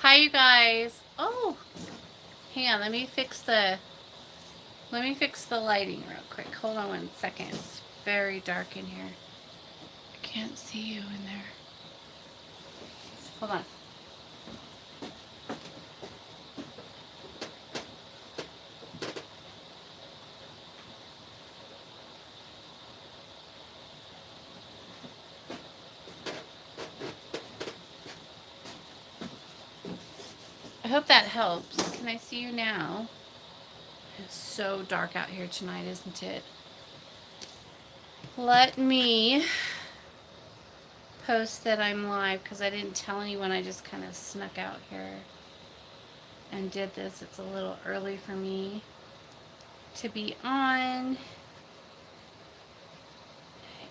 Hi, you guys. Oh, hang on. Let me fix the lighting real quick. Hold on 1 second. It's very dark in here. I can't see you in there. Hold on. I hope that helps. Can I see you now? It's so dark out here tonight, isn't it? Let me post that I'm live because I didn't tell anyone. I just kind of snuck out here and did this. It's a little early for me to be on.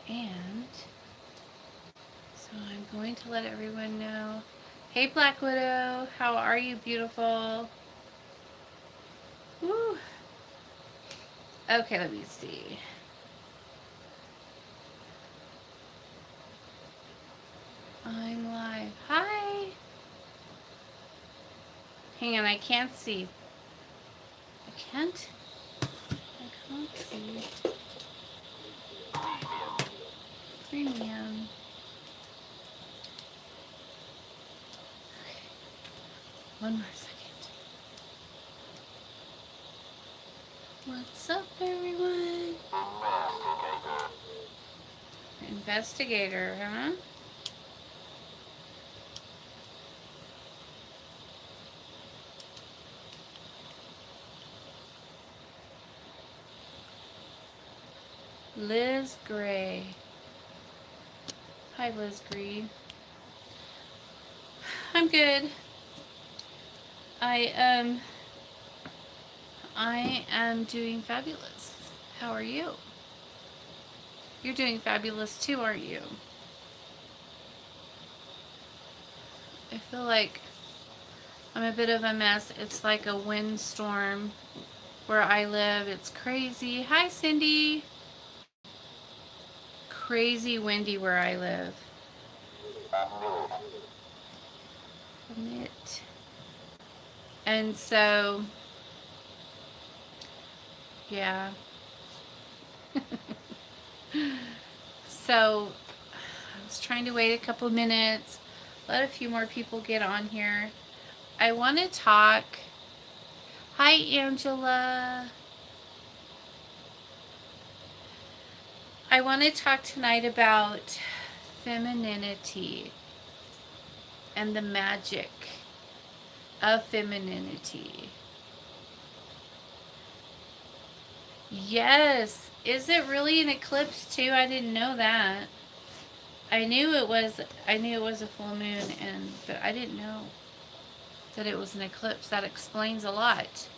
And so I'm going to let everyone know. Hey, Black Widow, how are you, beautiful? Woo. Okay, let me see. I'm live. Hi. Hang on, I can't see. I can't see. Premium. One more second. What's up, everyone? Investigator, huh? Liz Gray. Hi, Liz Gray. I'm good. I am doing fabulous. How are you? You're doing fabulous too, aren't you? I feel like I'm a bit of a mess. It's like a windstorm where I live. It's crazy. Hi, Cindy. Crazy windy where I live. Admit. And so, yeah. So, I was trying to wait a couple minutes, let a few more people get on here. I want to talk. Hi, Angela. I want to talk tonight about femininity and the magic of femininity. Yes. Is it really an eclipse too? I didn't know that. I knew it was a full moon, but I didn't know that it was an eclipse. That explains a lot.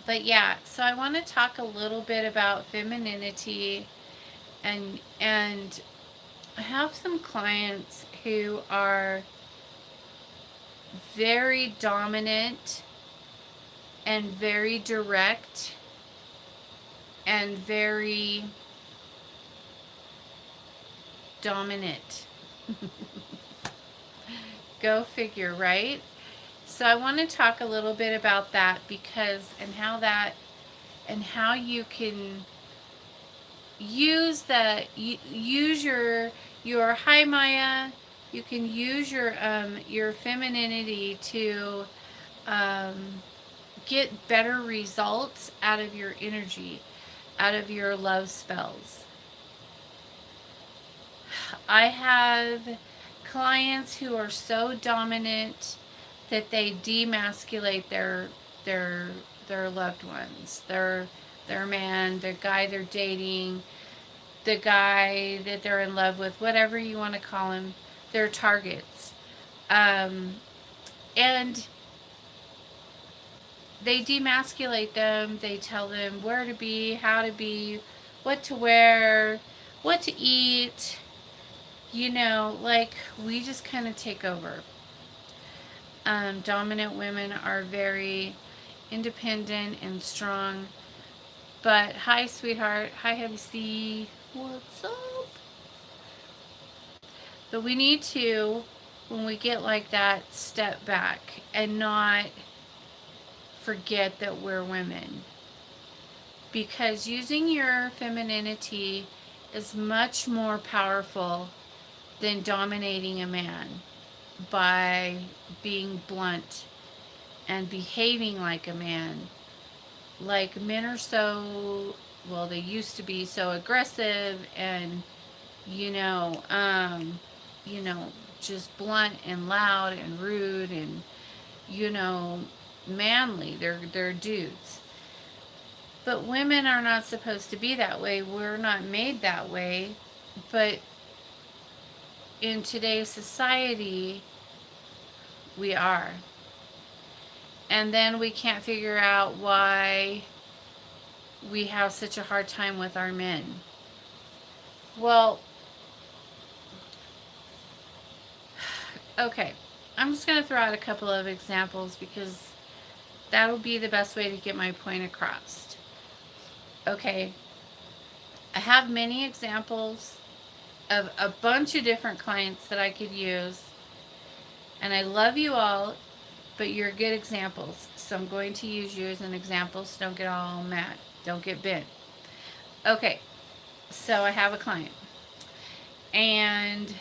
But yeah, so I want to talk a little bit about femininity, and I have some clients who are very dominant and very direct and very dominant. Go figure, right? So I want to talk a little bit about that and how you can use your hi Maya. You can use your femininity to get better results out of your energy, out of your love spells. I have clients who are so dominant that they demasculate their their loved ones, their man, the guy they're dating, the guy that they're in love with, whatever you want to call him, their targets. And they demasculate them. They tell them where to be, how to be, what to wear, what to eat. Like we just kind of take over. Dominant women are very independent and strong. But hi, sweetheart. Hi, Heavy C. What's up? But we need to, when we get like that, step back and not forget that we're women. Because using your femininity is much more powerful than dominating a man by being blunt and behaving like a man. Like, men are so, well, they used to be so aggressive and, you know, um, you know, just blunt and loud and rude and, you know, manly. They're dudes. But women are not supposed to be that way. We're not made that way. But in today's society, we are. And then we can't figure out why we have such a hard time with our men. Well, okay. I'm just going to throw out a couple of examples because that'll be the best way to get my point across. Okay. I have many examples of a bunch of different clients that I could use. And I love you all, but you're good examples. So I'm going to use you as an example, so don't get all mad. Don't get bent. Okay, so I have a client. And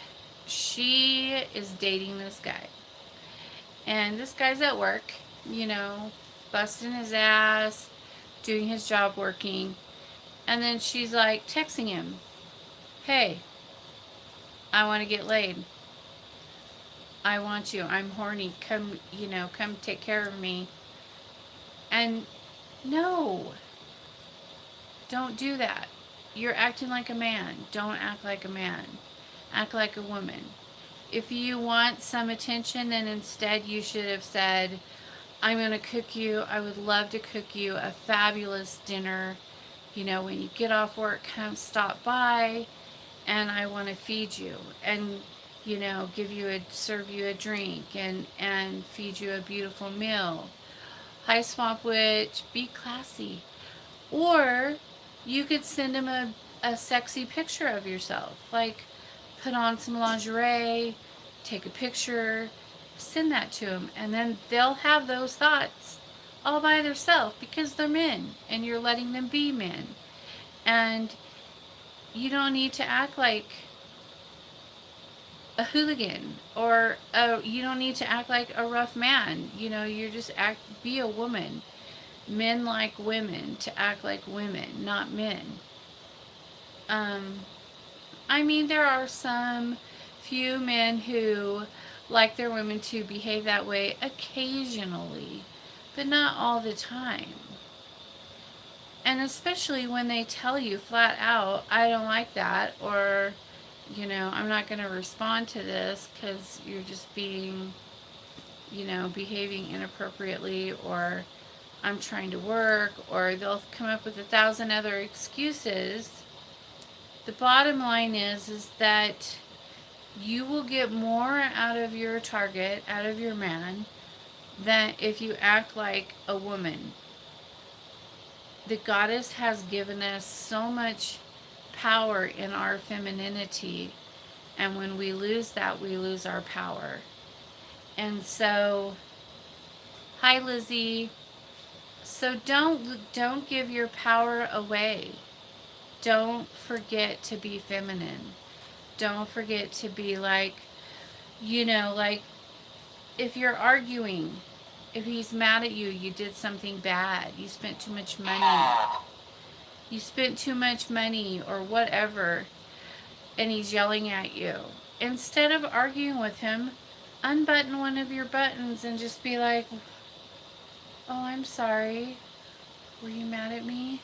she is dating this guy. And this guy's at work, you know, busting his ass, doing his job, working. And then she's like texting him, hey, I want to get laid. I want you. I'm horny. Come, you know, come take care of me. And no, don't do that. You're acting like a man. Don't act like a man. Act like a woman. If you want some attention, then instead you should have said, I'm going to cook you. I would love to cook you a fabulous dinner. You know, when you get off work, come stop by and I want to feed you. And you know, serve you a drink and feed you a beautiful meal. Hi, Swamp Witch, be classy. Or you could send him a sexy picture of yourself. Like, put on some lingerie, take a picture, send that to him. And then they'll have those thoughts all by themselves because they're men and you're letting them be men. And you don't need to act like a hooligan or you don't need to act like a rough man. You know, you're just be a woman. Men like women to act like women, not men. I mean, there are some few men who like their women to behave that way occasionally, but not all the time. And especially when they tell you flat out, I don't like that, or, you know, I'm not going to respond to this because you're just being, you know, behaving inappropriately, or I'm trying to work, or they'll come up with 1,000 other excuses. The bottom line is that you will get more out of your target, out of your man, than if you act like a woman. The goddess has given us so much power in our femininity, and when we lose that, we lose our power. And so, hi Lizzie. So don't give your power away. Don't forget to be feminine. Don't forget to be like, you know, like if you're arguing, if he's mad at you, you did something bad, you spent too much money or whatever, and he's yelling at you. Instead of arguing with him, unbutton one of your buttons and just be like, oh, I'm sorry. Were you mad at me?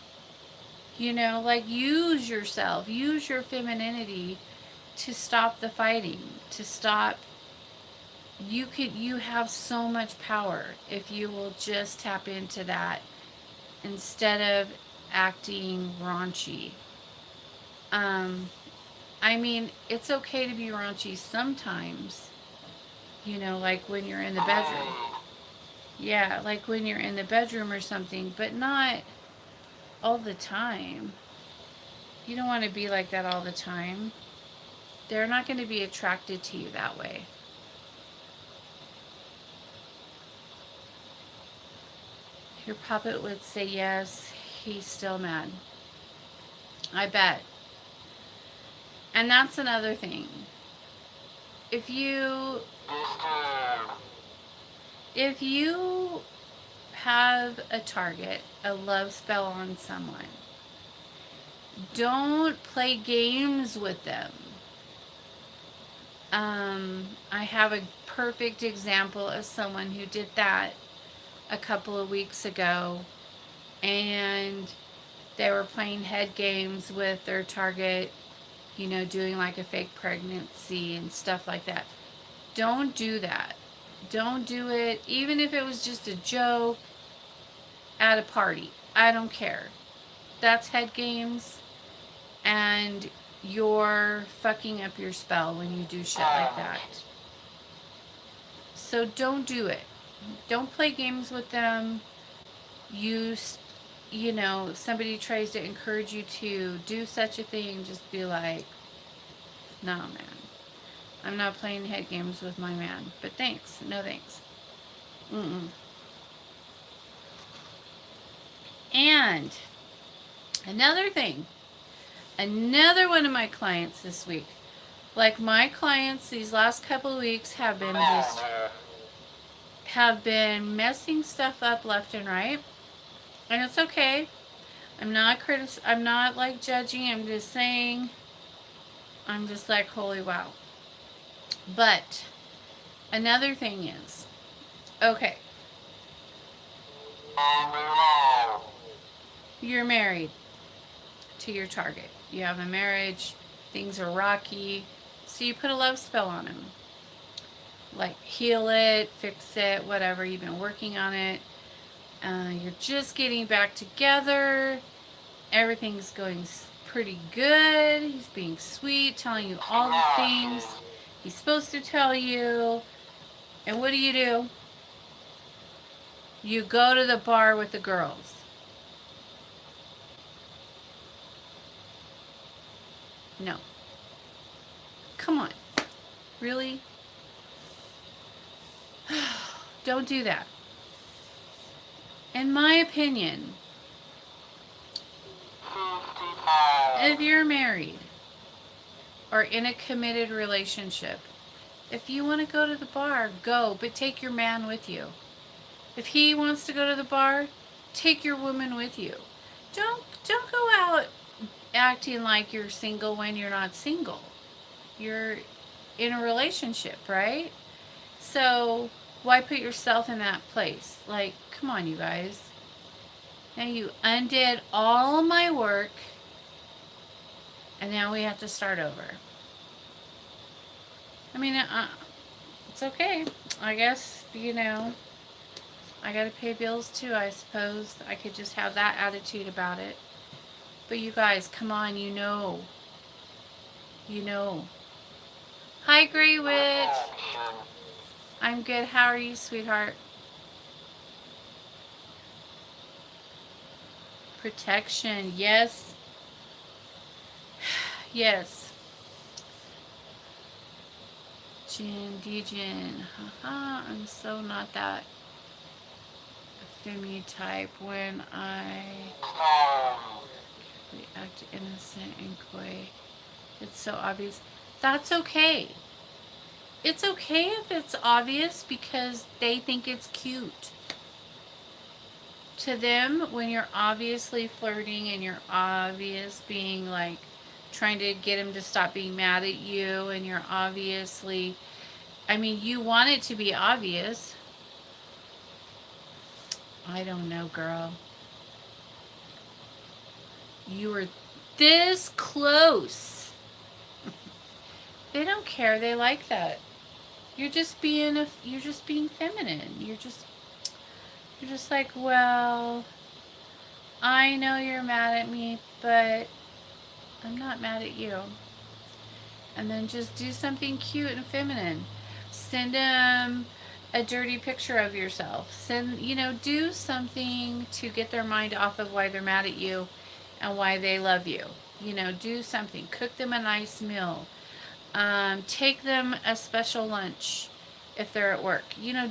You know, like use yourself, use your femininity to stop the fighting, to stop. You have so much power if you will just tap into that instead of acting raunchy. I mean, it's okay to be raunchy sometimes, you know, like when you're in the bedroom. Yeah, like when you're in the bedroom or something, but not all the time. You don't want to be like that all the time. They're not going to be attracted to you that way. Your puppet would say yes, he's still mad. I bet. And that's another thing. If you have a target, a love spell on someone, don't play games with them. I have a perfect example of someone who did that a couple of weeks ago, and they were playing head games with their target, doing like a fake pregnancy and stuff like that. Don't do that. Don't do it, even if it was just a joke at a party. I don't care. That's head games, and you're fucking up your spell when you do shit like that. So don't do it. Don't play games with them. If somebody tries to encourage you to do such a thing, just be like, no, man. I'm not playing head games with my man. But thanks. No thanks. And another thing. Another one of my clients this week. Like, my clients these last couple of weeks have been messing stuff up left and right. And it's okay. I'm not like judging. I'm just saying. I'm just like, holy wow. But another thing is, okay, you're married to your target. You have a marriage. Things are rocky. So you put a love spell on him. Like, heal it, fix it, whatever. You've been working on it. You're just getting back together. Everything's going pretty good. He's being sweet, telling you all the things he's supposed to tell you. And what do? You go to the bar with the girls. No. Come on. Really? Don't do that. In my opinion, if you're married or in a committed relationship, if you want to go to the bar, go, but take your man with you. If he wants to go to the bar, take your woman with you. Don't go out acting like you're single when you're not single. You're in a relationship, right? So why put yourself in that place? Like, come on, you guys. Now you undid all my work, and now we have to start over. I mean, it's okay. I guess, I gotta pay bills too, I suppose. I could just have that attitude about it. But you guys, come on, you know. Hi, Grey Witch. I'm good. How are you, sweetheart? Protection. Yes. Yes. Djinn. Haha, I'm so not that femi type when I act innocent and coy. It's so obvious. That's okay. It's okay if it's obvious because they think it's cute. To them, when you're obviously flirting and you're obvious being like trying to get him to stop being mad at you, and you're obviously, you want it to be obvious. I don't know, girl. You were this close. They don't care. They like that. You're just being feminine. You're just like, well, I know you're mad at me, but I'm not mad at you. And then just do something cute and feminine. Send them a dirty picture of yourself. Do something to get their mind off of why they're mad at you and why they love you. Do something. Cook them a nice meal. Take them a special lunch if they're at work.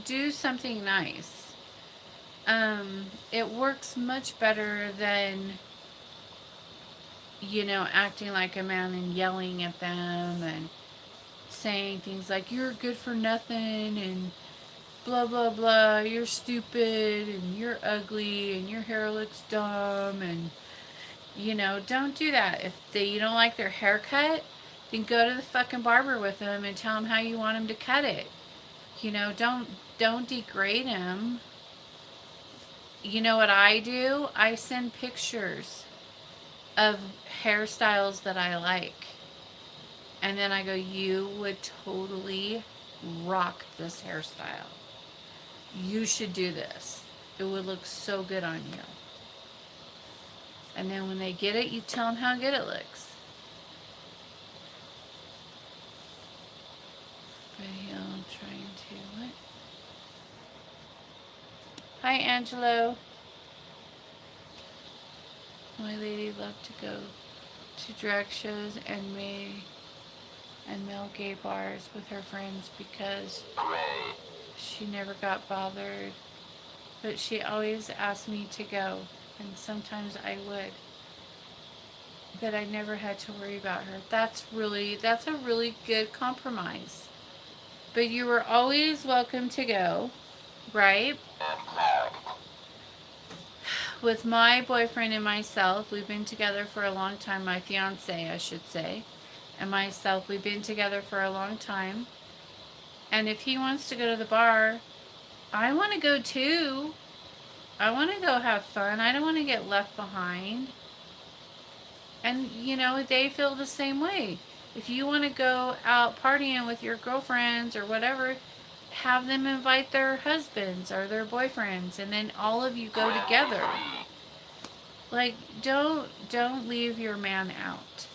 Do something nice. It works much better than, acting like a man and yelling at them and saying things like, you're good for nothing and blah, blah, blah, you're stupid and you're ugly and your hair looks dumb and, don't do that. If you don't like their haircut, then go to the fucking barber with them and tell them how you want them to cut it. Don't degrade them. You know what I do? I send pictures of hairstyles that I like. And then I go, you would totally rock this hairstyle. You should do this. It would look so good on you. And then when they get it, you tell them how good it looks. Video trying to, what? Hi, Angelo. My lady loved to go to drag shows and male gay bars with her friends because she never got bothered. But she always asked me to go, and sometimes I would. But I never had to worry about her. That's a really good compromise. But you were always welcome to go, right? With my boyfriend and myself, we've been together for a long time. My fiance, I should say, and myself, we've been together for a long time. And if he wants to go to the bar, I want to go too. I want to go have fun. I don't want to get left behind. And, they feel the same way. If you want to go out partying with your girlfriends or whatever, have them invite their husbands or their boyfriends, and then all of you go together. Like, don't leave your man out.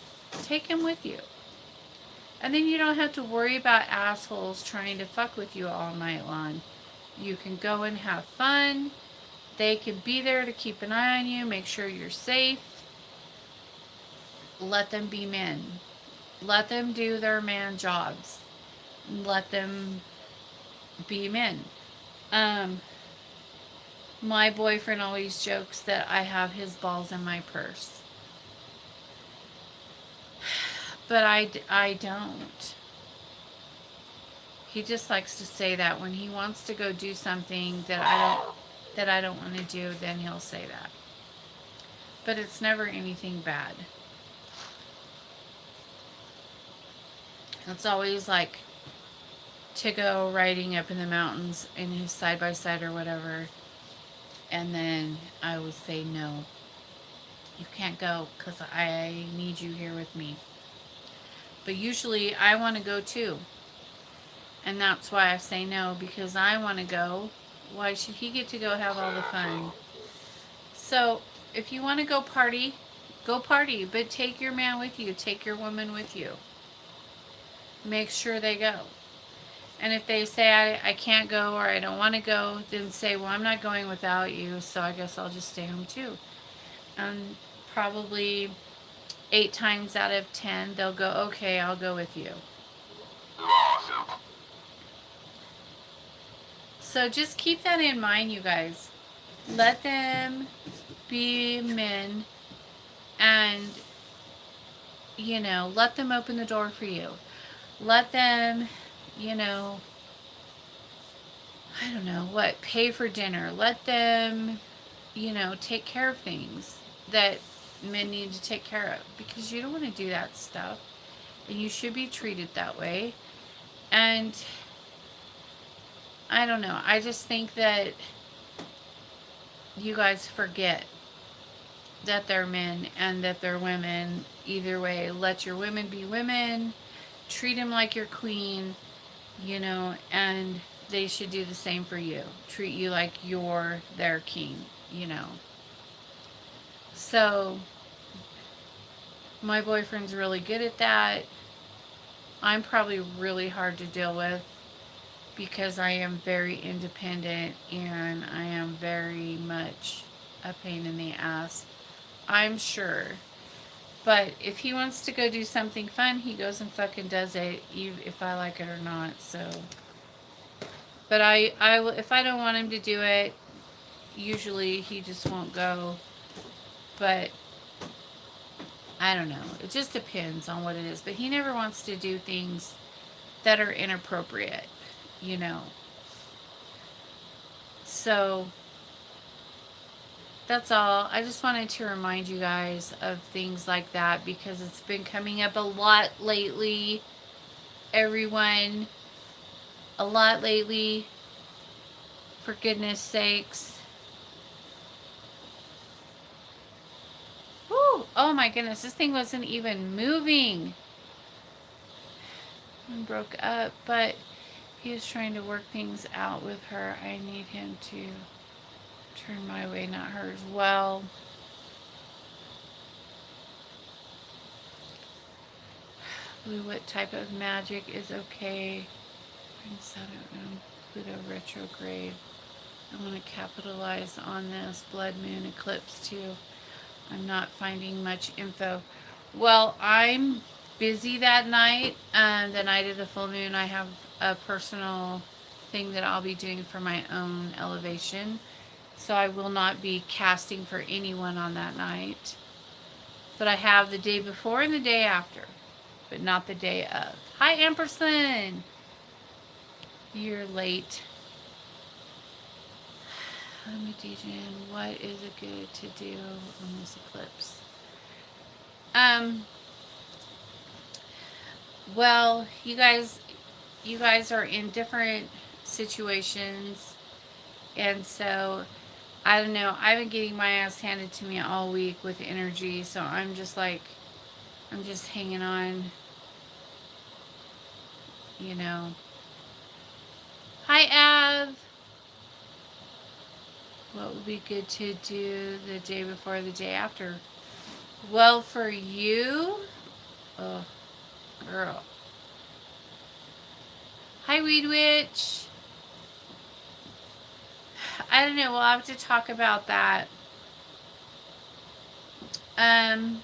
Take him with you. And then you don't have to worry about assholes trying to fuck with you all night long. You can go and have fun. They can be there to keep an eye on you, make sure you're safe. Let them be men. Let them do their man jobs. Let them be men. My boyfriend always jokes that I have his balls in my purse. But I don't. He just likes to say that when he wants to go do something that I don't want to do, then he'll say that. But it's never anything bad. It's always like to go riding up in the mountains in his side-by-side or whatever. And then I would say, no, you can't go because I need you here with me. But usually I want to go too. And that's why I say no, because I want to go. Why should he get to go have all the fun? So if you want to go party, but take your man with you. Take your woman with you. Make sure they go. And if they say, I can't go or I don't want to go, then say, well, I'm not going without you, so I guess I'll just stay home too. And probably 8 times out of 10, they'll go, okay, I'll go with you. Awesome. So just keep that in mind, you guys. Let them be men and, let them open the door for you. Let them, I don't know what, pay for dinner. Let them, take care of things that men need to take care of, because you don't want to do that stuff, and you should be treated that way. And I don't know, I just think that you guys forget that they're men and that they're women. Either way, let your women be women, treat them like your queen, and they should do the same for you. Treat you like you're their king, So, my boyfriend's really good at that. I'm probably really hard to deal with because I am very independent and I am very much a pain in the ass. I'm sure But if he wants to go do something fun, he goes and fucking does it, if I like it or not. So, but if I don't want him to do it, usually he just won't go. But I don't know. It just depends on what it is. But he never wants to do things that are inappropriate, you know. So that's all. I just wanted to remind you guys of things like that because it's been coming up a lot lately. Everyone, a lot lately. For goodness sakes. Woo! Oh my goodness, this thing wasn't even moving. And broke up, but he was trying to work things out with her. I need him to turn my way, not hers. Well, Blue, what type of magic is okay? Saturn, Pluto retrograde. I want to capitalize on this. Blood moon eclipse too. I'm not finding much info. Well, I'm busy that night. The night of the full moon, I have a personal thing that I'll be doing for my own elevation. So I will not be casting for anyone on that night. But I have the day before and the day after, but not the day of. Hi, Ampersand. You're late. Meditation, what is it good to do on this eclipse? Well, you guys are in different situations, and so I don't know. I've been getting my ass handed to me all week with energy, so I'm just hanging on, you know. Hi, Av. What would be good to do the day before, the day after? Well, for you, oh, girl. Hi, Weed Witch. I don't know. We'll have to talk about that. I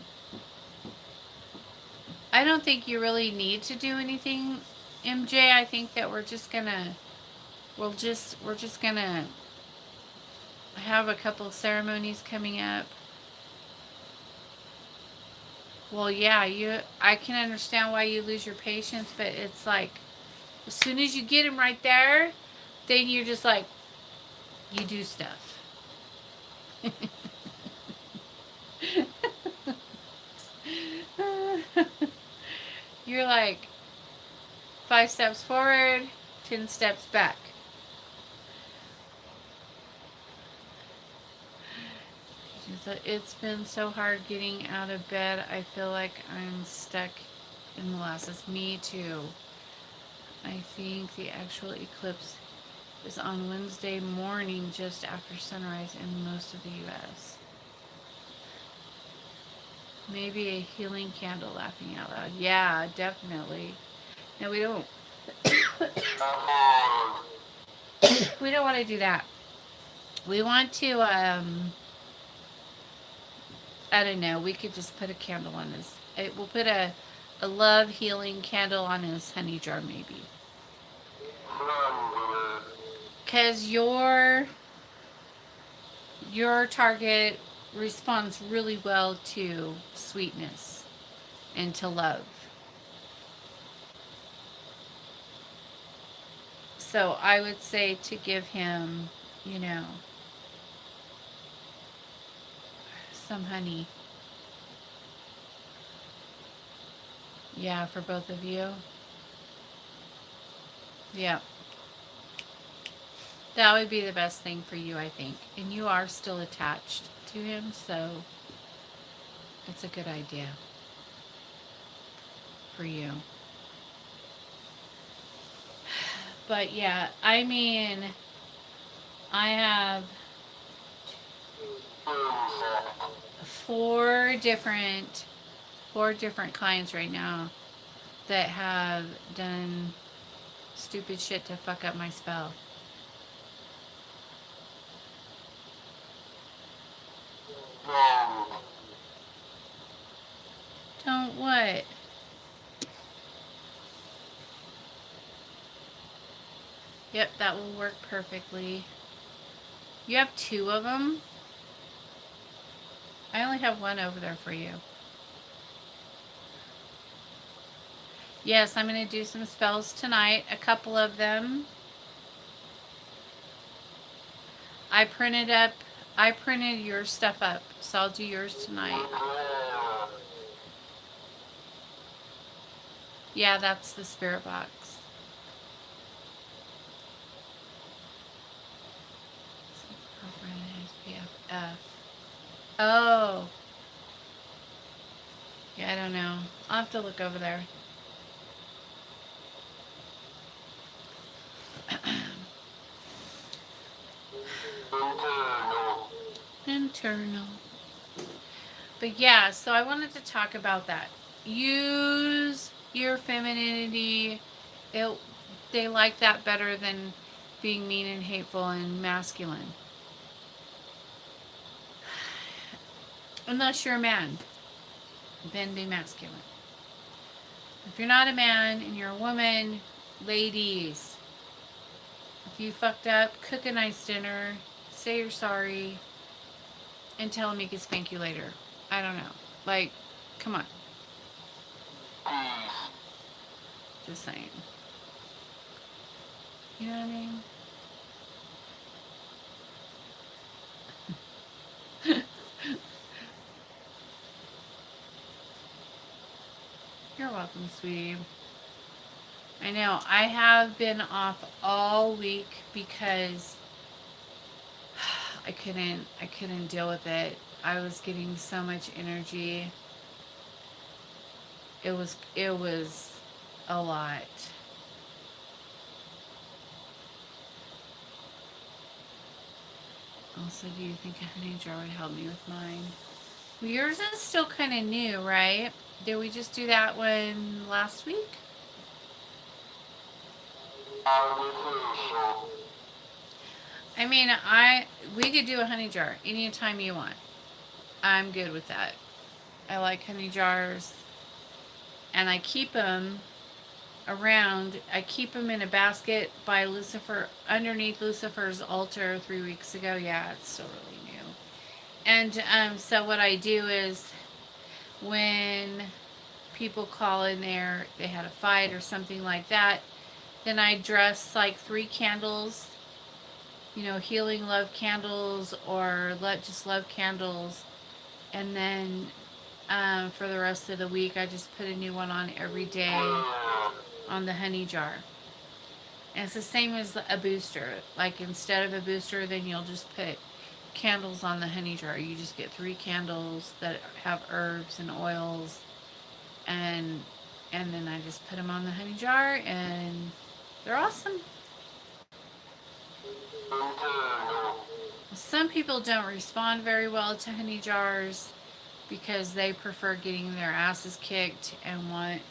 don't think you really need to do anything, MJ. I think that we're just gonna have a couple of ceremonies coming up. Well, yeah, I can understand why you lose your patience, but it's like as soon as you get them right there, then you're just like, you do stuff. You're like 5 steps forward, 10 steps back. It's been so hard getting out of bed. I feel like I'm stuck in molasses. Me too. I think the actual eclipse is on Wednesday morning just after sunrise in most of the U.S. Maybe a healing candle, laughing out loud. Yeah, definitely. No, we don't. We don't want to do that. We want to, I don't know, we could just put a candle on his, we'll put a love healing candle on his honey jar maybe. Because your target responds really well to sweetness and to love. So I would say to give him, you know, some honey. Yeah, for both of you. Yeah. That would be the best thing for you, I think. And you are still attached to him, so it's a good idea for you. But yeah, I mean, I have 4 different clients right now that have done stupid shit to fuck up my spell. What? Yep, that will work perfectly. You have 2 of them? I only have 1 over there for you. Yes, I'm going to do some spells tonight. A couple of them. I printed your stuff up, so I'll do yours tonight. Yeah, that's the spirit box. BFF. Oh. Yeah, I don't know. I'll have to look over there. Internal. But yeah, so I wanted to talk about that. Use your femininity. They like that better than being mean and hateful and masculine. Unless you're a man, then be masculine. If you're not a man and you're a woman, ladies, if you fucked up, cook a nice dinner, say you're sorry, and tell him he can spank you later. I don't know. Like, come on. Just saying. You know what I mean? You're welcome, sweetie. I know. I have been off all week because I couldn't deal with it. I was getting so much energy. It was a lot. Also, do you think a honey jar would help me with mine? Well, yours is still kind of new, right? Did we just do that one last week? I mean, we could do a honey jar anytime you want. I'm good with that. I like honey jars, and I keep them around. I keep them in a basket by Lucifer, underneath Lucifer's altar 3 weeks ago. Yeah, it's still really new. And so what I do is when people call in there, they had a fight or something like that, then I dress like 3 candles, healing love candles or just love candles. And then for the rest of the week, I just put a new one on every day on the honey jar. And it's the same as a booster. Like instead of a booster, then you'll just put candles on the honey jar. You just get 3 candles that have herbs and oils, and then I just put them on the honey jar, and they're awesome. Some people don't respond very well to honey jars because they prefer getting their asses kicked and want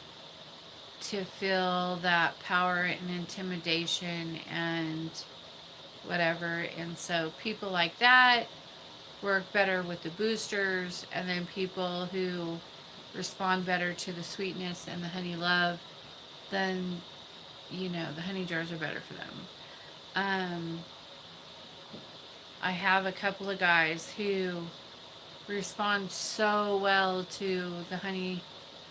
to feel that power and intimidation and whatever. And so people like that work better with the boosters, and then people who respond better to the sweetness and the honey love, then the honey jars are better for them. I have a couple of guys who respond so well to the honey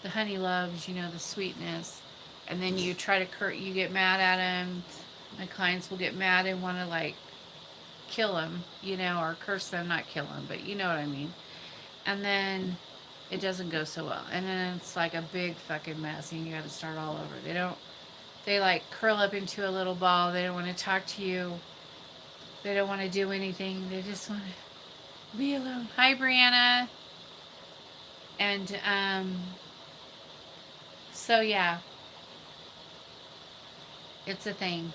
loves, the sweetness, and then you try to you get mad at them. My clients will get mad and want to like kill them, or curse them, not kill them, but you know what I mean. And then it doesn't go so well, and then it's like a big fucking mess, and you got to start all over. They like curl up into a little ball. They don't want to talk to you. They don't want to do anything. They just want to be alone. Hi, Brianna. And so yeah, it's a thing.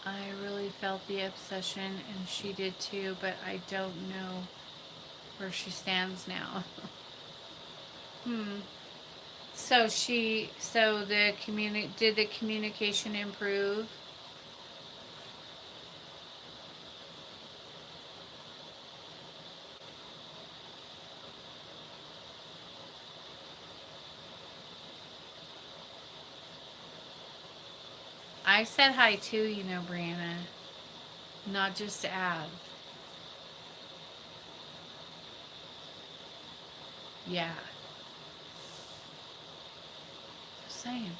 I really felt the obsession, and she did too, but I don't know where she stands now. So did the communication improve? I said hi too, you know, Brianna. Not just Av. Yeah. Just saying.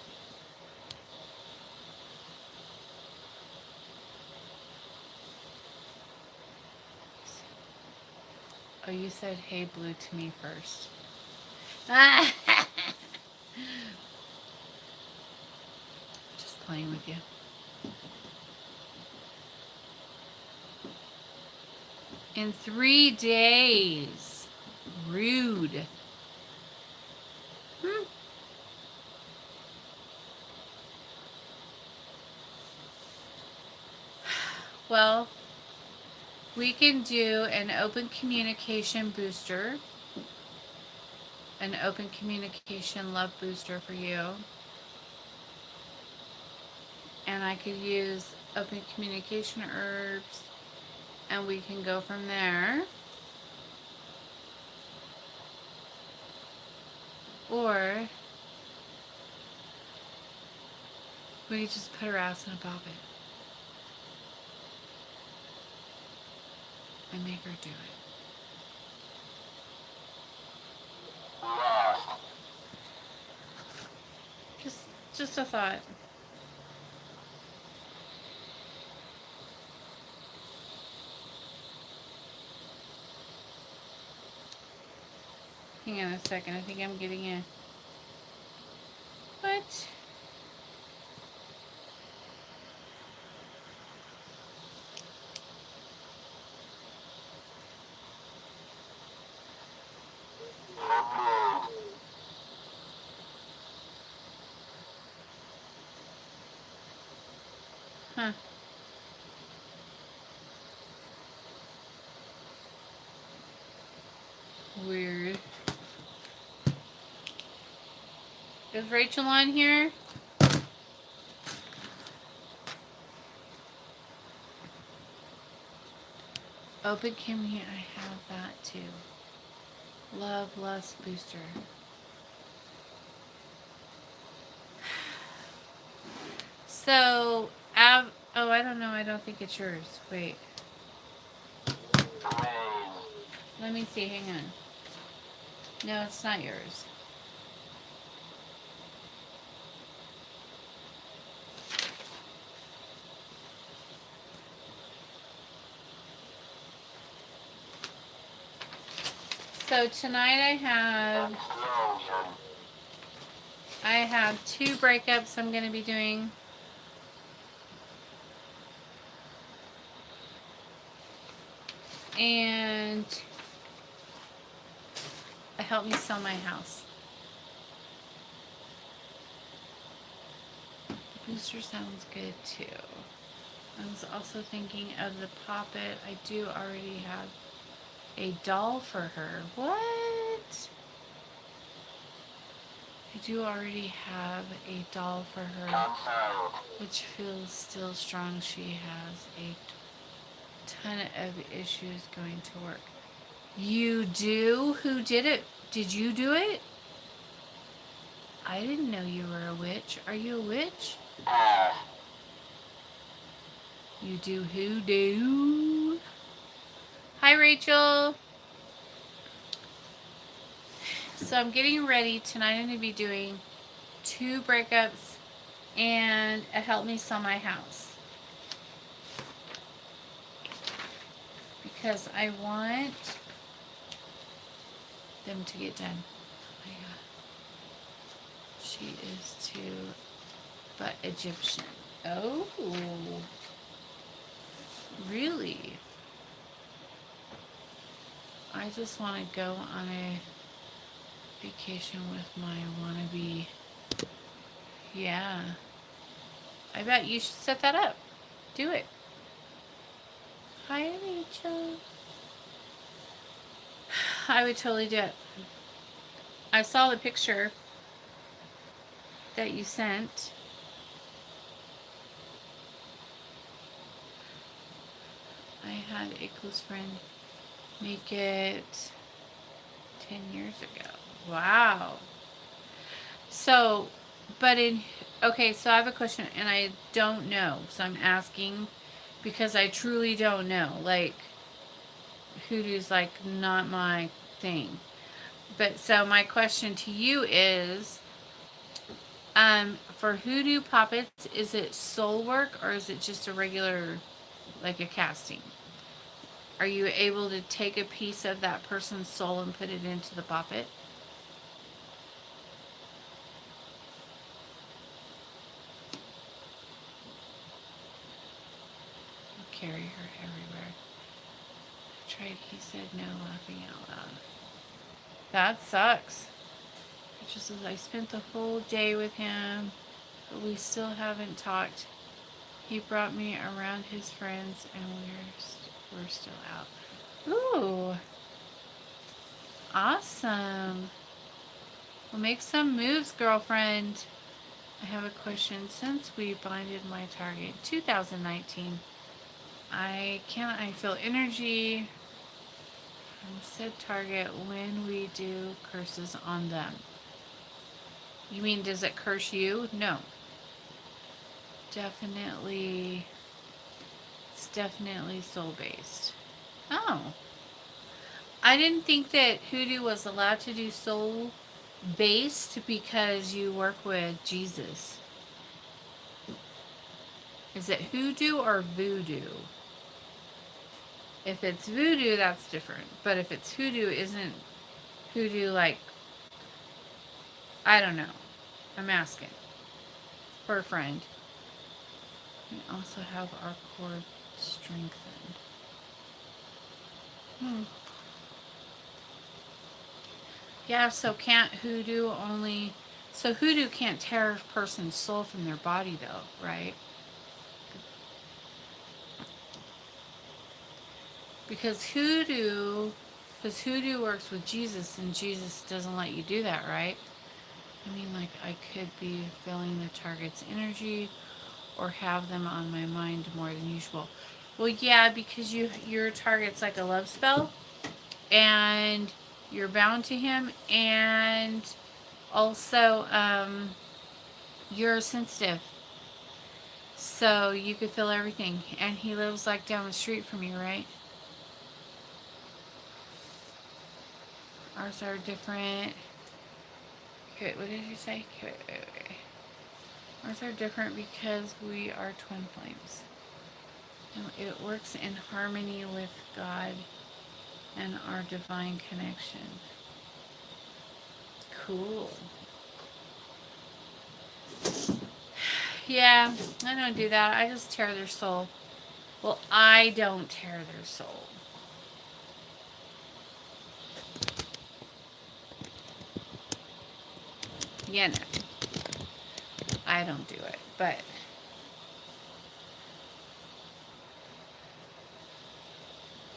Oh, you said hey blue to me first. Just playing with you. In 3 days. Rude. Well, we can do an open communication booster, an open communication love booster for you. And I could use open communication herbs, and we can go from there. Or we could just put her ass in a bobbin and make her do it. Lost. Just a thought. Hang on a second. I think I'm getting a... What? Huh. Weird. Is Rachel on here? Open community, I have that too. Love Lust Booster. So, oh, I don't know. I don't think it's yours. Wait. Let me see. Hang on. No, it's not yours. So tonight I have 2 breakups I'm going to be doing. And help me sell my house. The booster sounds good too. I was also thinking of the Poppet. I do already have a doll for her. What? I do already have a doll for her, which feels still strong. She has a ton of issues going to work. You do? Who did it? Did you do it? I didn't know you were a witch. Are you a witch? You do hoodoo. Hi, Rachel. So I'm getting ready. Tonight I'm going to be doing 2 breakups and a help me sell my house. Because I want them to get done. Oh my God. She is too, but Egyptian. Oh. Really? I just want to go on a vacation with my wannabe. Yeah. I bet you should set that up. Do it. Hi, Rachel. I would totally do it. I saw the picture that you sent. I had a close friend make it 10 years ago. Wow. So, but Okay, so I have a question, and I don't know, so I'm asking because I truly don't know. Like, hoodoo's like not my thing. But so my question to you is, for hoodoo puppets, is it soul work or is it just a regular, like a casting? Are you able to take a piece of that person's soul and put it into the puppet? Carry her everywhere. I tried, he said no, laughing out loud. That sucks. It just as I spent the whole day with him, but we still haven't talked. He brought me around his friends and we're still out. Ooh, awesome. Well, make some moves, girlfriend. I have a question. Since we binded my target 2019, I feel energy from said target when we do curses on them. You mean does it curse you? No. Definitely, it's definitely soul based. Oh. I didn't think that hoodoo was allowed to do soul based because you work with Jesus. Is it hoodoo or voodoo? If it's voodoo, that's different. But if it's hoodoo, isn't hoodoo like, I don't know. I'm asking for a friend. We also have our core strengthened. Hmm. Yeah, so can't hoodoo only. So hoodoo can't tear a person's soul from their body, though, right? Because hoodoo works with Jesus, and Jesus doesn't let you do that, right? I mean, like, I could be feeling the target's energy or have them on my mind more than usual. Well, yeah, because your target's like a love spell, and you're bound to him, and also you're sensitive, so you could feel everything. And he lives like down the street from you, right? Ours are different. Okay, what did you say? Okay. Ours are different because we are twin flames. And it works in harmony with God and our divine connection. Cool. Yeah, I don't do that. I just tear their soul. Well, I don't tear their soul. Yeah, no. I don't do it. But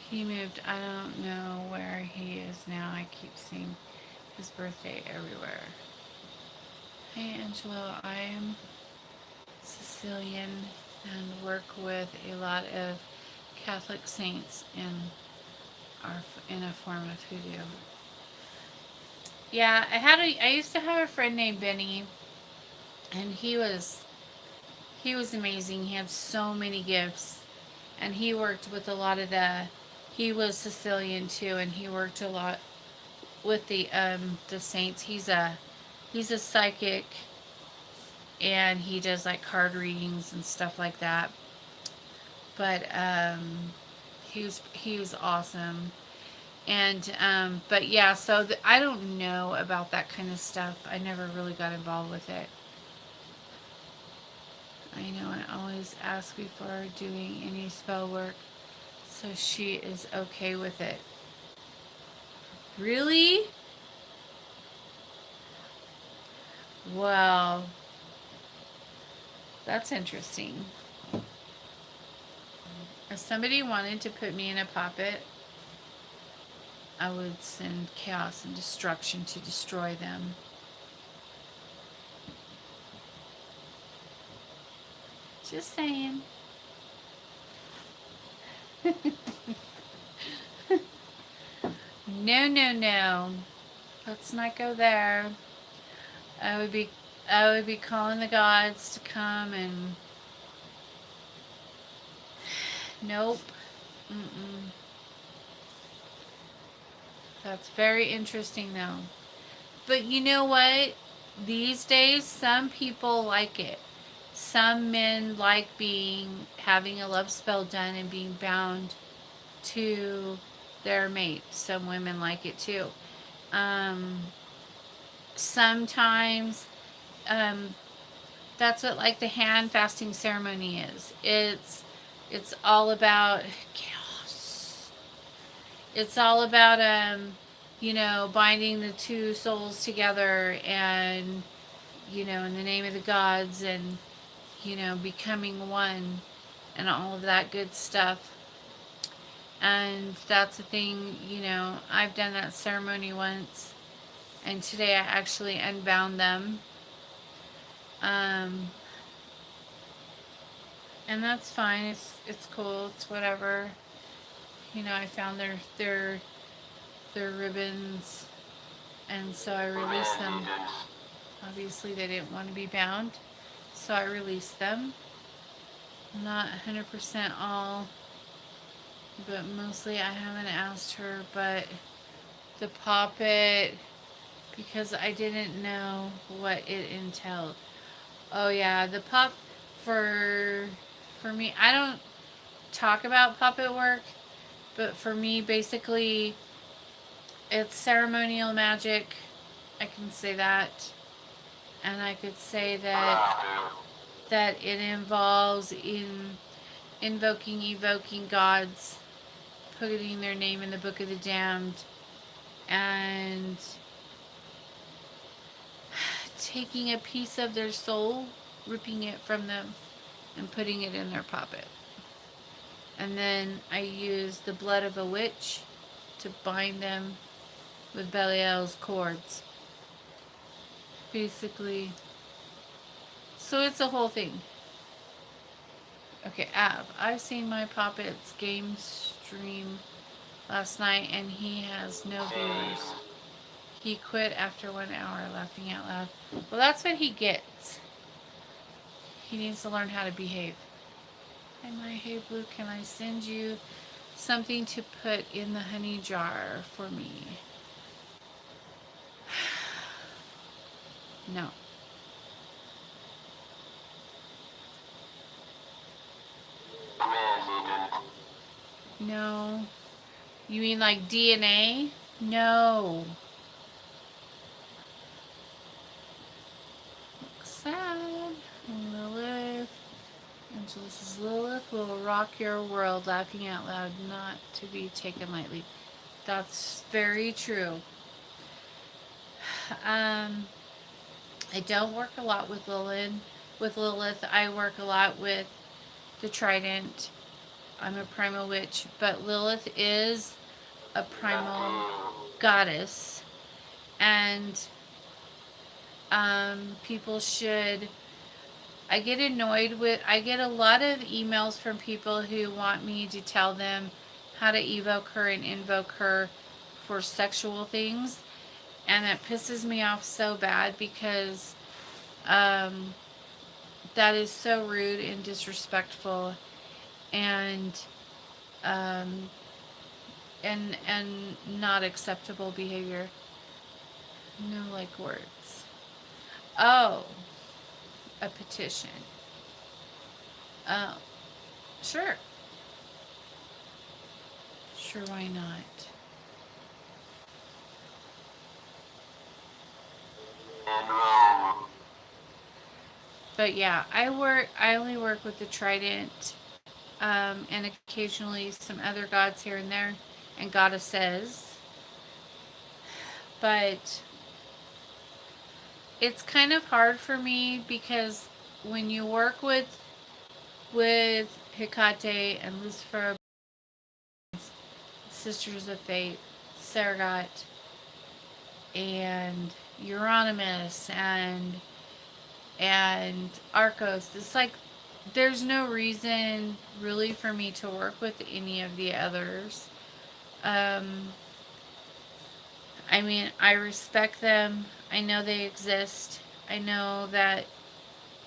he moved. I don't know where he is now. I keep seeing his birthday everywhere. Hey, Angelo. I am Sicilian and work with a lot of Catholic saints in a form of hoodoo. Yeah, I used to have a friend named Benny, and he was amazing. He had so many gifts, and he worked with a lot of he was Sicilian too, and he worked a lot with the saints. He's a psychic, and he does like card readings and stuff like that. But he was awesome. And but yeah, so I don't know about that kind of stuff. I never really got involved with it. I know I always ask before doing any spell work, so she is okay with it. Really? Well, that's interesting. If somebody wanted to put me in a puppet, I would send chaos and destruction to destroy them. Just saying. No, no, no. Let's not go there. I would be I would be calling the gods to come and nope. Mm-mm. That's very interesting though. But you know what? These days, some people like it. Some men like having a love spell done and being bound to their mate. Some women like it too. Um, Sometimes, um, that's what like the hand fasting ceremony is. It's all about chaos. It's all about binding the two souls together and in the name of the gods and becoming one and all of that good stuff. And that's the thing, I've done that ceremony once, and today I actually unbound them. Um, and that's fine. It's cool. It's whatever. I found their ribbons, and so I released them. Obviously, they didn't want to be bound, so I released them. Not 100% all, but mostly I haven't asked her. But the poppet, because I didn't know what it entailed. Oh yeah, the pop for for me, I don't talk about puppet work, but for me basically it's ceremonial magic. I can say that. And I could say that it involves in invoking, evoking gods, putting their name in the book of the damned, and taking a piece of their soul, ripping it from them, and putting it in their puppet. And then I use the blood of a witch to bind them with Belial's cords. Basically. So it's a whole thing. Okay, I've seen my puppet's game stream last night and he has no viewers. He quit after 1 hour laughing out loud. Well, that's what he gets. He needs to learn how to behave. Hi, my hey Blue, can I send you something to put in the honey jar for me? No. No. You mean like DNA? No. Sad. Lilith. Angelus's Lilith will rock your world, laughing out loud, not to be taken lightly. That's very true. I don't work a lot with Lilith. With Lilith, I work a lot with the Trident. I'm a primal witch, but Lilith is a primal goddess, and people should. I get I get a lot of emails from people who want me to tell them how to evoke her and invoke her for sexual things, and it pisses me off so bad because that is so rude and disrespectful, and um, and not acceptable behavior. No like words. Oh, a petition. Oh, sure. Sure, why not? But yeah, I only work with the Trident, and occasionally some other gods here and there, and goddesses. But it's kind of hard for me because when you work with Hecate and Lucifer, Sisters of Fate, Saragot, and Euronymous and Arcos, it's like there's no reason really for me to work with any of the others. I mean, I respect them. I know they exist. I know that,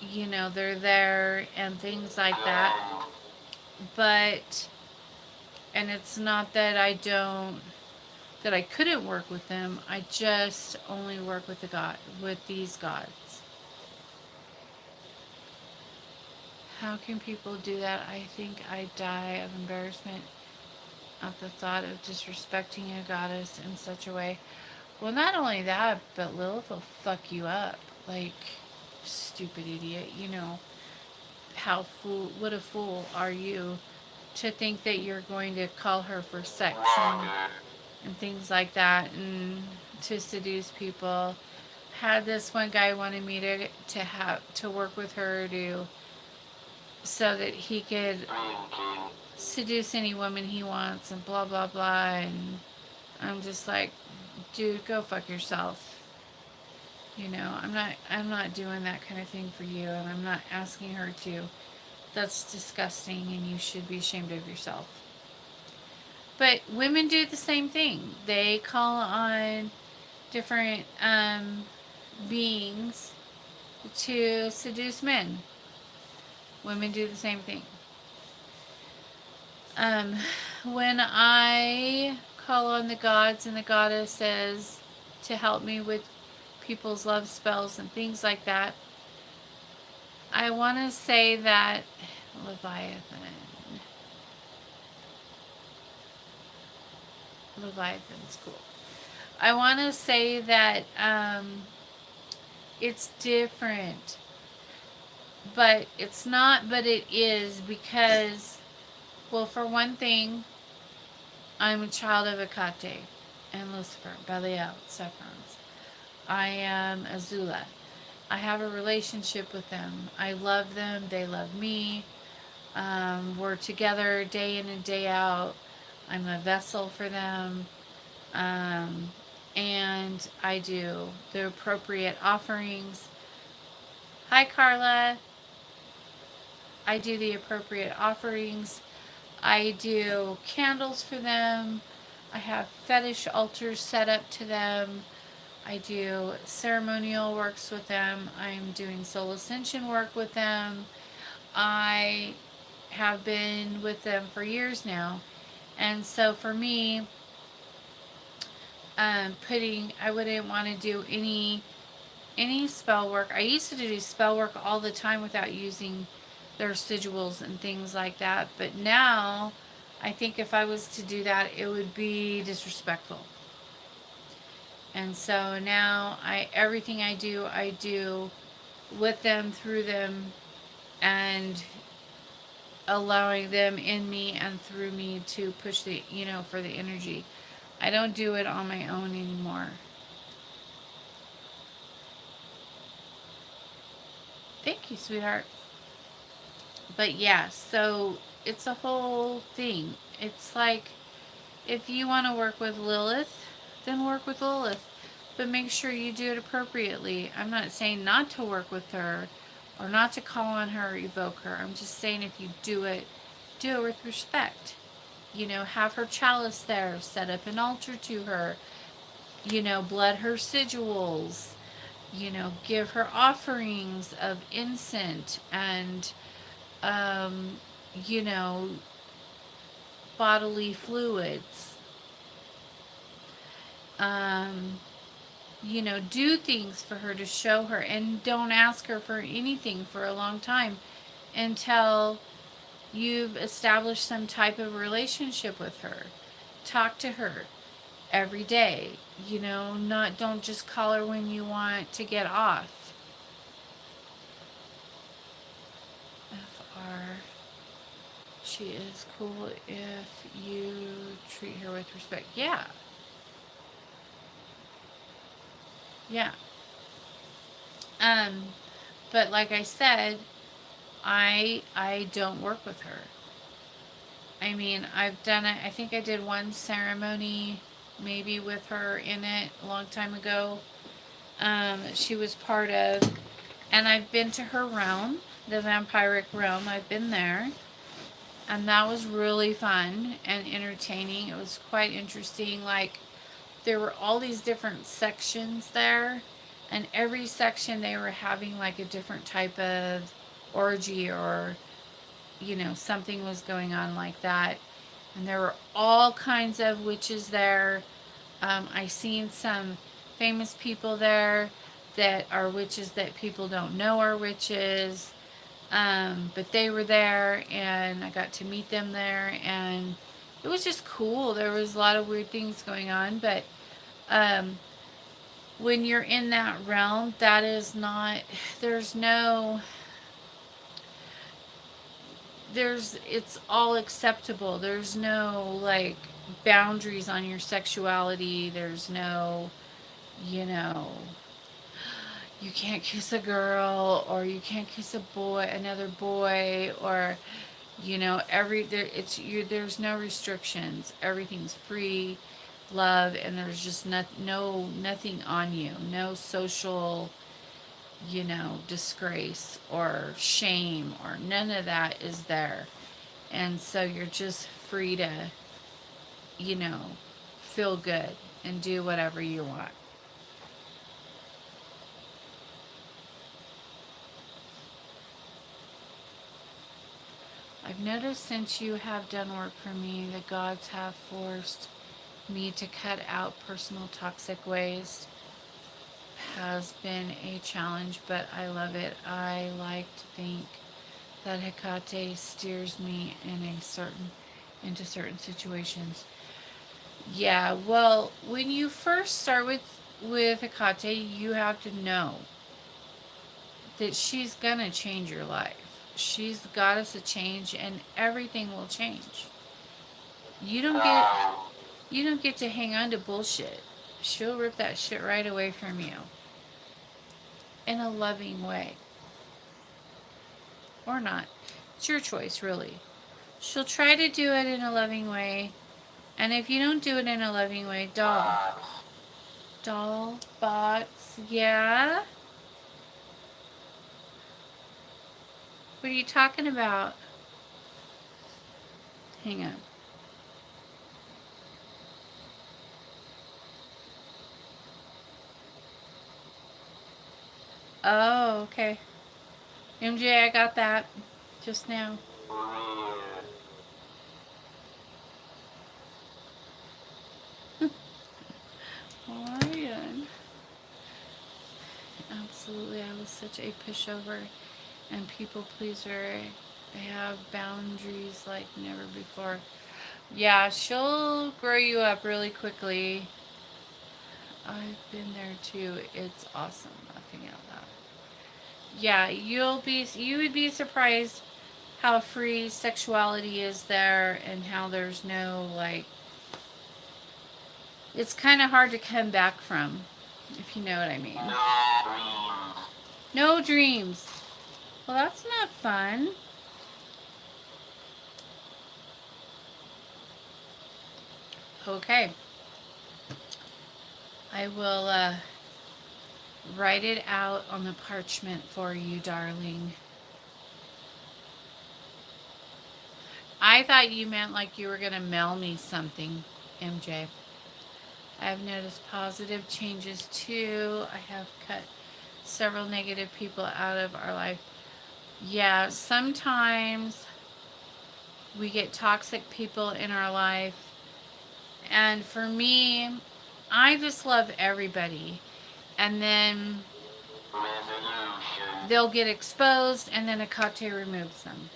they're there and things like that. But, and it's not that that I couldn't work with them. I just only work with with these gods. How can people do that? I think I die of embarrassment at the thought of disrespecting a goddess in such a way. Well, not only that, but Lilith will fuck you up. Like, stupid idiot. What a fool are you to think that you're going to call her for sex and things like that and to seduce people. Had this one guy wanted me to work with her so that he could seduce any woman he wants and blah blah blah, and I'm just like, dude, go fuck yourself. I'm not doing that kind of thing for you, and I'm not asking her to. That's disgusting, and you should be ashamed of yourself. But women do the same thing. They call on different beings to seduce men. Women do the same thing. When I call on the gods and the goddesses to help me with people's love spells and things like that, I want to say that Leviathan's cool. I want to say that it's different, but it's not, but it is, because, well, for one thing, I'm a child of Hecate and Lucifer, Belial, Sephiroth. I am Azula. I have a relationship with them. I love them. They love me. We're together day in and day out. I'm a vessel for them. And I do the appropriate offerings. Hi, Carla. I do the appropriate offerings. I do candles for them. I have fetish altars set up to them. I do ceremonial works with them. I'm doing soul ascension work with them. I have been with them for years now. And so for me, I wouldn't want to do any spell work. I used to do spell work all the time without using their sigils and things like that. But now, I think if I was to do that, it would be disrespectful. And so now, everything I do with them, through them, and allowing them in me and through me to push for the energy. I don't do it on my own anymore. Thank you, sweetheart. But yeah, so it's a whole thing. It's like, if you want to work with Lilith, then work with Lilith. But make sure you do it appropriately. I'm not saying not to work with her or not to call on her or evoke her. I'm just saying, if you do it with respect. Have her chalice there, set up an altar to her, blood her sigils, give her offerings of incense and, bodily fluids. Do things for her to show her, and don't ask her for anything for a long time until you've established some type of relationship with her. Talk to her every day. Don't just call her when you want to get off. FR. She is cool if you treat her with respect. Yeah. Yeah. But like I said, I don't work with her. I mean, I've done it. I think I did one ceremony maybe with her in it a long time ago. She was part of, and I've been to her realm, the vampiric realm. I've been there, and that was really fun and entertaining. It was quite interesting. Like, there were all these different sections there, And every section they were having like a different type of orgy, or something was going on like that. And there were all kinds of witches there. I seen some famous people there that are witches that people don't know are witches. But they were there, and I got to meet them there, and it was just cool. There was a lot of weird things going on, but um, when you're in that realm, that is not, there's no, it's all acceptable. There's no like boundaries on your sexuality. There's no, you know, you can't kiss a girl, or you can't kiss a boy, another boy, or there's no restrictions. Everything's free love, and there's just nothing on you, no social disgrace or shame, or none of that is there. And so you're just free to feel good and do whatever you want. I've noticed since you have done work for me, the gods have forced me to cut out personal toxic ways. Has been a challenge, but I love it. I like to think that Hecate steers me into certain situations. Yeah, well, when you first start with Hecate, you have to know that she's gonna change your life. She's the goddess of change, and everything will change. You don't get you don't get to hang on to bullshit. She'll rip that shit right away from you. In a loving way. Or not. It's your choice, really. She'll try to do it in a loving way. And if you don't do it in a loving way, doll, box, yeah? What are you talking about? Hang on. Oh, okay. MJ, I got that just now. Ryan. Absolutely, I was such a pushover and people pleaser. I have boundaries like never before. Yeah, she'll grow you up really quickly. I've been there too. It's awesome, laughing out loud. Yeah, you would be surprised how free sexuality is there, and how there's no like, it's kind of hard to come back from, if you know what I mean. No dreams. Well, that's not fun. Okay. I will write it out on the parchment for you, darling. I thought you meant like you were going to mail me something, MJ. I have noticed positive changes too. I have cut several negative people out of our life. Yeah, sometimes we get toxic people in our life. And for me, I just love everybody. And then they'll get exposed, and then Hecate removes them.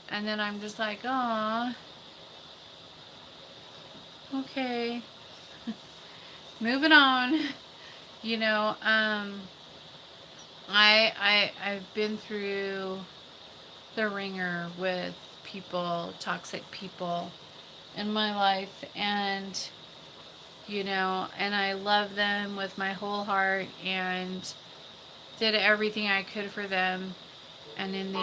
And then I'm just like, "Aw, okay, moving on." You know, I've been through the ringer with people, toxic people in my life, and and I love them with my whole heart, and did everything I could for them, and in the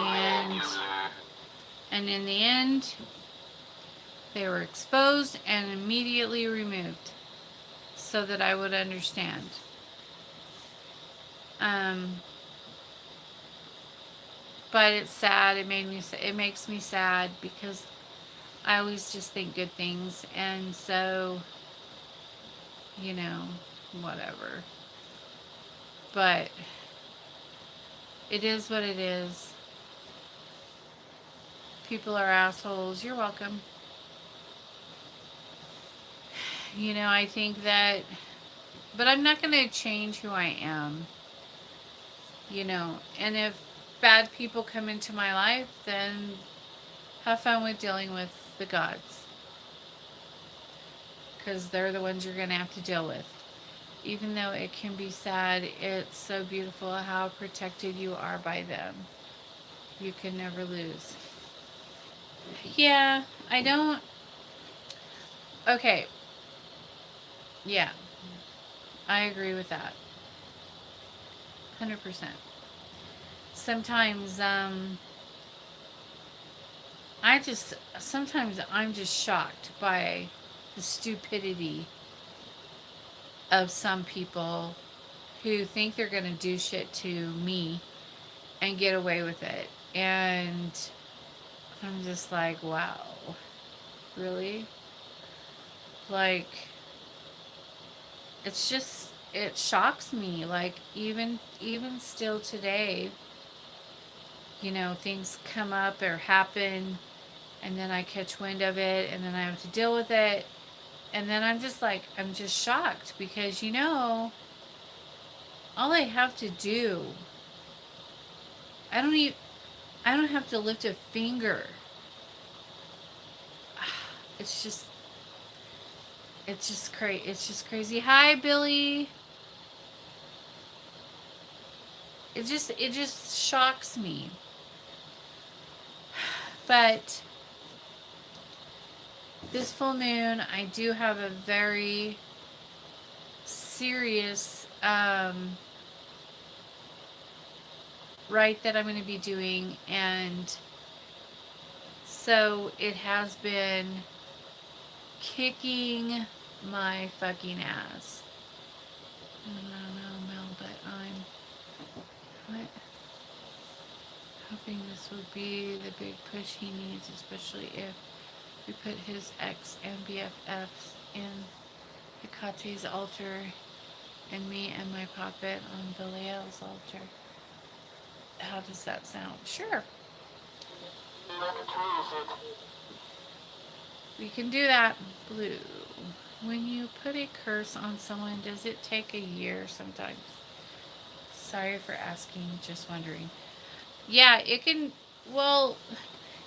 end, they were exposed and immediately removed, so that I would understand. But it's sad. It makes me sad, because I always just think good things, and so, whatever. But it is what it is. People are assholes. You're welcome. You know, I think that, but I'm not going to change who I am. You know, and if bad people come into my life, then have fun with dealing with the gods. Because they're the ones you're going to have to deal with. Even though it can be sad, it's so beautiful how protected you are by them. You can never lose. Yeah, I don't. Okay. Yeah, I agree with that. 100%. Sometimes, sometimes I'm just shocked by the stupidity of some people who think they're going to do shit to me and get away with it. And I'm just like, wow, really? Like, it's just, it shocks me. Like, even still today, you know, things come up or happen, and then I catch wind of it, and then I have to deal with it. And then I'm just like, I'm just shocked because, you know, all I have to do, I don't have to lift a finger. It's just crazy. It's just crazy. Hi, Billy. It just shocks me. But this full moon, I do have a very serious rite that I'm going to be doing, and so it has been kicking my fucking ass. I don't know, Mel, but I'm hoping this will be the big push he needs, especially if we put his ex and BFFs in Hecate's altar and me and my puppet on Belial's altar. How does that sound? Sure. We can do that. Blue. When you put a curse on someone, does it take a year sometimes? Sorry for asking, just wondering. Yeah, it can. Well,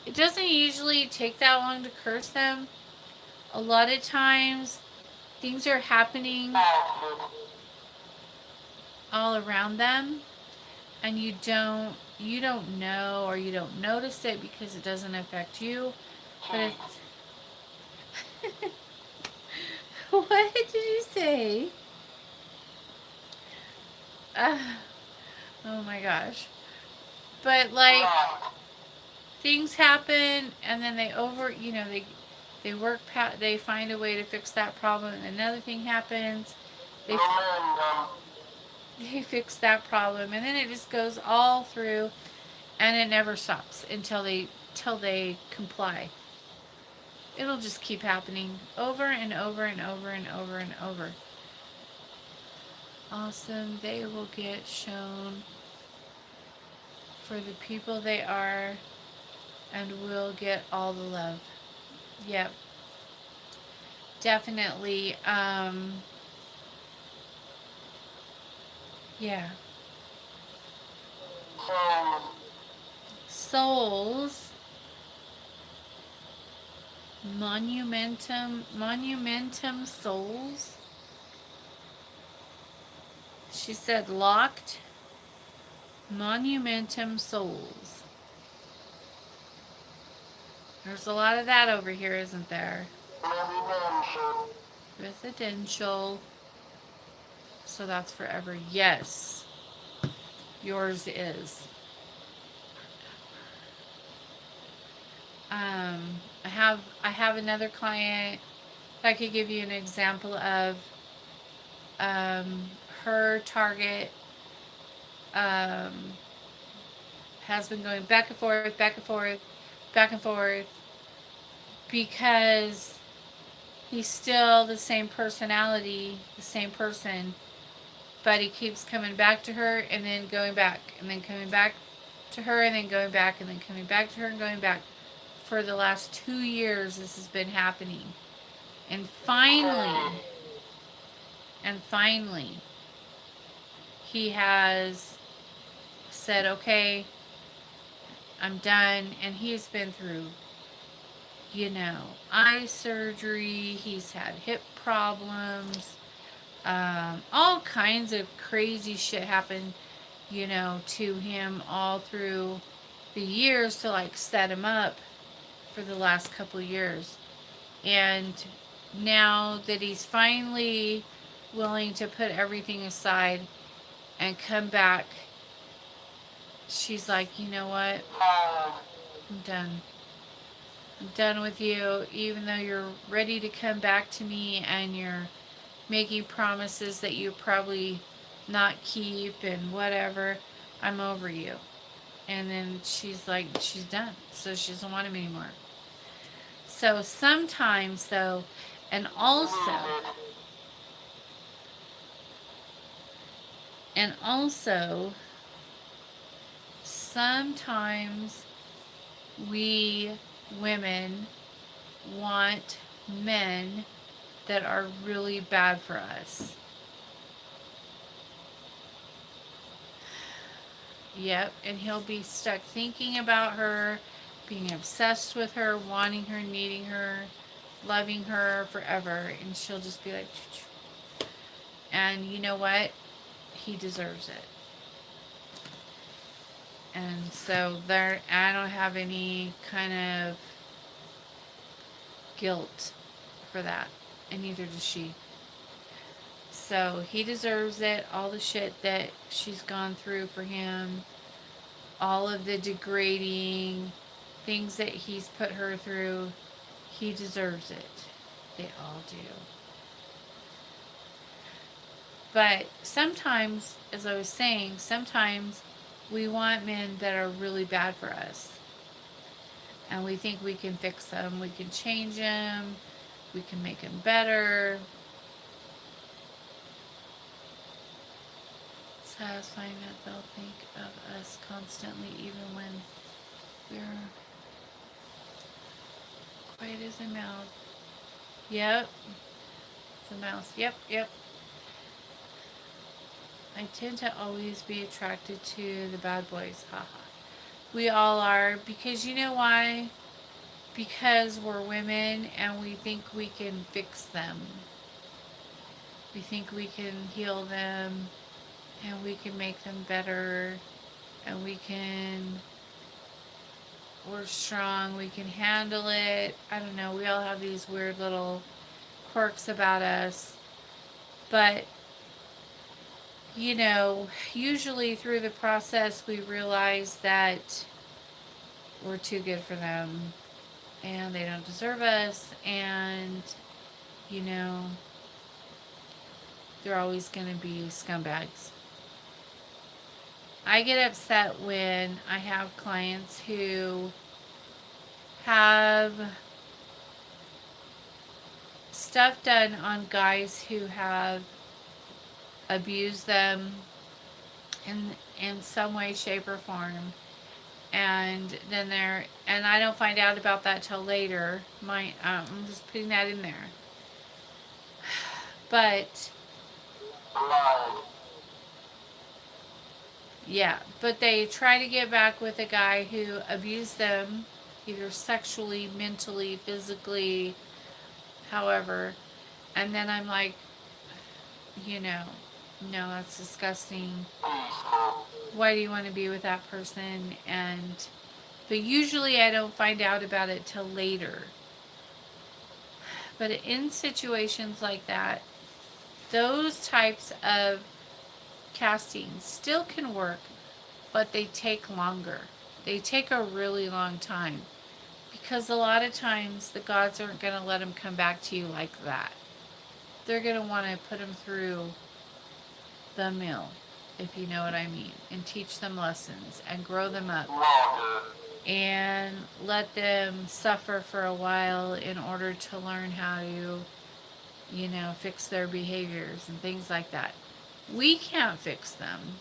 it doesn't usually take that long to curse them. A lot of times, things are happening all around them, and you don't know, or you don't notice it because it doesn't affect you. But it's what did you say? Oh my gosh. But like, things happen, and then they work they find a way to fix that problem, and another thing happens. They they fix that problem, and then it just goes all through, and it never stops until they comply. It'll just keep happening over and over and over and over and over. Awesome. They will get shown for the people they are, and will get all the love. Yep. Definitely. Yeah. Souls. Monumentum souls. She said locked. Monumentum souls. There's a lot of that over here, isn't there? Residential. So that's forever. Yes. Yours is. I have another client that I could give you an example of. Her target has been going back and forth, back and forth, back and forth, because he's still the same personality, the same person, but he keeps coming back to her and then going back and then coming back to her and then going back and then coming back to her and going back. For the last 2 years, this has been happening. And finally, he has said, okay, I'm done. And he's been through, eye surgery. He's had hip problems. All kinds of crazy shit happened, to him all through the years to like set him up for the last couple years. And now that he's finally willing to put everything aside and come back, she's like, you know what? I'm done. I'm done with you. Even though you're ready to come back to me and you're making promises that you probably not keep and whatever, I'm over you. And then she's like, she's done. So she doesn't want him anymore. So sometimes, though, and also, sometimes we women want men that are really bad for us. Yep, and he'll be stuck thinking about her, being obsessed with her, wanting her, needing her, loving her forever, and she'll just be like, and you know what? He deserves it. And so there, I don't have any kind of guilt for that, and neither does she. So he deserves it. All the shit that she's gone through for him, all of the degrading things that he's put her through, he deserves it. They all do. But sometimes, as I was saying, sometimes we want men that are really bad for us. And we think we can fix them, we can change them, we can make them better. Satisfying that they'll think of us constantly, even when we're quiet as a mouse. Yep. It's a mouse. Yep. I tend to always be attracted to the bad boys. Haha. We all are, because you know why? Because we're women and we think we can fix them. We think we can heal them and we can make them better and we're strong, we can handle it. I don't know, we all have these weird little quirks about us. But usually through the process we realize that we're too good for them and they don't deserve us, and they're always going to be scumbags. I get upset when I have clients who have stuff done on guys who have abused them in some way, shape, or form, and then I don't find out about that till later. I'm just putting that in there. But yeah, but they try to get back with a guy who abused them, either sexually, mentally, physically, however. And then I'm like, no, that's disgusting. Why do you want to be with that person? But usually I don't find out about it till later. But in situations like that, those types of castings still can work, but they take longer. They take a really long time, because a lot of times the gods aren't going to let them come back to you like that. They're going to want to put them through the mill, if you know what I mean, and teach them lessons and grow them up and let them suffer for a while in order to learn how to fix their behaviors and things like that. We can't fix them.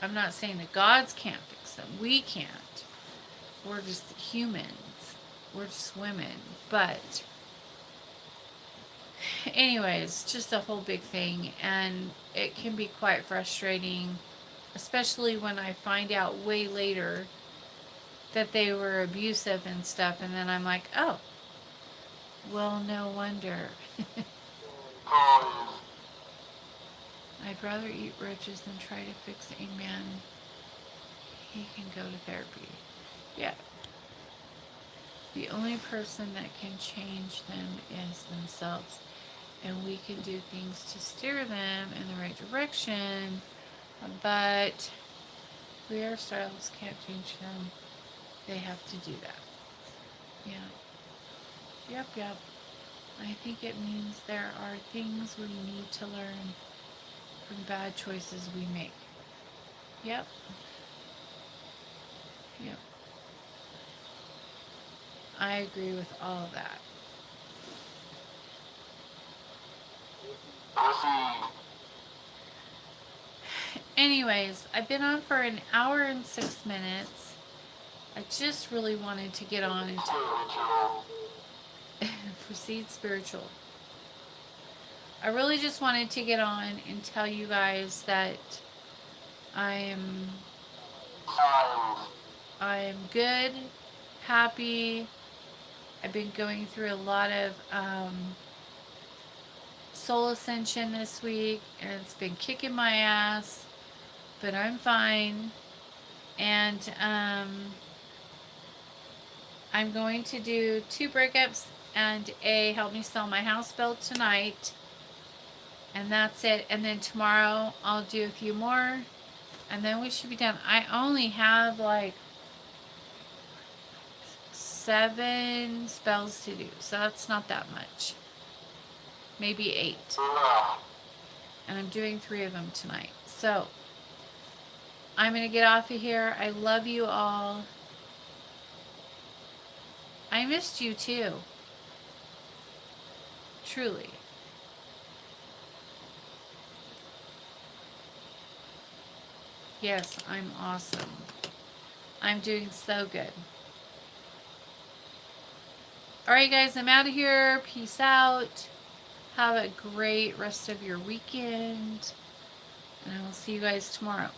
I'm not saying that gods can't fix them. We can't. We're just humans. We're just women. But anyways, just a whole big thing, and it can be quite frustrating, especially when I find out way later that they were abusive and stuff, and then I'm like, oh, well, no wonder. I'd rather eat roaches than try to fix a man. He can go to therapy. Yeah. The only person that can change them is themselves. And we can do things to steer them in the right direction, but we ourselves can't change them. They have to do that. Yeah. Yep. I think it means there are things we need to learn from bad choices we make. Yep. I agree with all of that. Anyways, I've been on for an hour and 6 minutes. I just really wanted to get on and proceed spiritual. I really just wanted to get on and tell you guys that I'm good, happy. I've been going through a lot of soul ascension this week, and it's been kicking my ass, but I'm fine. And I'm going to do 2 breakups and a help me sell my house spell tonight, and that's it. And then tomorrow I'll do a few more, and then we should be done. I only have like 7 spells to do, so that's not that much. Maybe 8. And I'm doing 3 of them tonight. So I'm going to get off of here. I love you all. I missed you too. Truly. Yes, I'm awesome. I'm doing so good. Alright guys, I'm out of here. Peace out. Have a great rest of your weekend. And I will see you guys tomorrow.